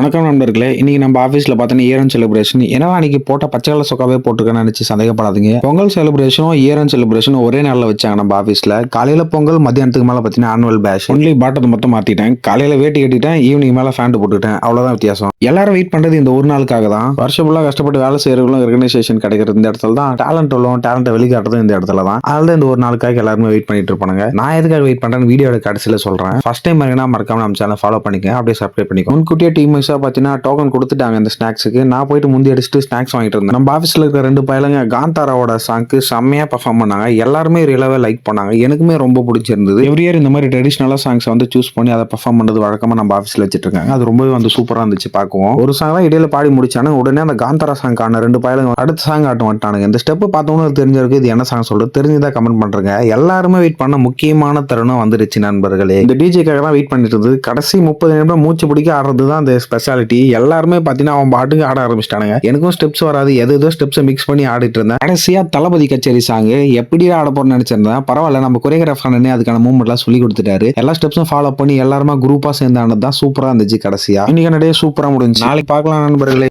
வணக்கம் நண்பர்களே. இன்னைக்கு நம்ம ஆஃபீஸ்ல பார்த்தீங்கன்னா இயர் எண்ட் செலிப்ரேஷன். என்னடா அன்னைக்கு போட்ட பச்சை கலர் சொக்காவே போட்டுருக்கேன்னு நினைச்சு சந்தேகப்படாதீங்க. பொங்கல் செலிப்ரேஷனும் இயர் எண்ட் செலிப்ரேஷனும் ஒரே நாள்ல வச்சாங்க நம்ம ஆஃபீஸ்ல. காலையில பொங்கல், மத்தியானத்துக்கு மேல பார்த்தீங்கன்னா ஆனுவல் பேஷ். ஒன்லி பாட்டத்தை மட்டும் மாத்திட்டேன். காலையில வேட்டி கட்டிட்டேன், ஈவினிங் மேல ஃபேண்ட் போட்டுட்டேன். அவ்வளவுதான் வித்தியாசம். எல்லாரும் வெயிட் பண்றது இந்த ஒரு நாளுக்காக தான். வருஷம் ஃபுல்லா கஷ்டப்பட்டு வேலை செய்யறவங்களும் ரெகனைசேஷன் கிடைக்கிறது இந்த இடத்துல தான். டேலண்ட் உள்ளவங்க டேலண்ட்டை வெளிக்காட்டுறது இந்த இடத்துல தான். அதனால இந்த ஒரு நாளுக்காக எல்லாருமே வெயிட் பண்ணிட்டு இருப்பாங்க. நான் எதுக்காக வெயிட் பண்றேன்னு வீடியோட கடைசியில சொல்றேன். ஃபர்ஸ்ட் டைம் மறக்காம நம்ம சேனல் ஃபாலோ பண்ணிக்க, அப்படியே சப்ஸ்கிரைப் பண்ணிக்கோ. முன்கூட்டியே டீம் பார்த்தீங்கன்னா டோக்கன் கொடுத்துட்டாங்க இந்த ஸ்நாக்ஸுக்கு. நான் போயிட்டு முந்தி அடிச்சுட்டு ஸ்நாக்ஸ் வாங்கிட்டு இருந்தேன். நம்ம ஆஃபீஸ்ல இருக்கிற 2 பயலுங்க காந்தாராவோட சாங்க்கு செம்மையா பெர்ஃபார்ம் பண்ணாங்க. எல்லாருமே ரியலாவே லைக் பண்ணாங்க. எனக்குமே ரொம்ப பிடிச்சிருந்தது. எவ்ரி இயர் இந்த மாதிரி ட்ரெடிஷனலா சாங்ஸ் வந்து சூஸ் பண்ணி அதை பெர்ஃபார்ம் பண்றது வழக்கமா நம்ம ஆஃபீஸ்ல வச்சிட்டு இருக்காங்க. அது ரொம்பவே வந்து சூப்பரா இருந்துச்சு பார்க்கவும். ஒரு சாங் தான் இடையில பாடி முடிச்சானு உடனே அந்த காந்தாரா சாங் ஆன 2 பயலுங்க அடுத்த சாங் ஆட்டம் வந்துட்டானுங்க. இந்த ஸ்டெப் பார்த்தவங்க தெரிஞ்சிருக்கு இது என்ன சாங் சொல்றது தெரிஞ்சதா கமெண்ட் பண்றேங்க. எல்லாருமே வெயிட் பண்ண முக்கியமான தருணம் வந்துருச்சு நண்பர்களே. இந்த டிஜேக்காக தான் வெயிட் பண்ணிட்டு இருந்தது. கடைசி 30 நிமிடம் மூச்சு பிடிக்க ஆடுறது தான் இந்த ஸ்பெஷாலிட்டி. எல்லாருமே பாத்தீங்கன்னா அவன் பாட்டுக்கு ஆட ஆரம்பிச்சிட்டானுங்க. எனக்கும் ஸ்டெப்ஸ் வராது, ஏதோ ஸ்டெப்ஸ் மிக்ஸ் பண்ணி ஆடிட்டு இருந்தேன். கடைசியா தளபதி கச்சேரி சாங் எப்படி ஆட போறேன்னு நினைச்சிருந்தேன். பரவாயில்ல, நம்ம கொரியோகிராஃபர் அதுக்கான மூவ்மெண்ட் எல்லாம் சொல்லி கொடுத்துட்டாரு. எல்லா ஸ்டெப்ஸும் ஃபாலோ பண்ணி எல்லாருமே குரூப்பா சேர்ந்து ஆனது தான் சூப்பரா இருந்துச்சு. கடைசியா இன்னைக்கு டே சூப்பரா முடிஞ்சு. நாளைக்கு பார்க்கலாம் நண்பர்களே.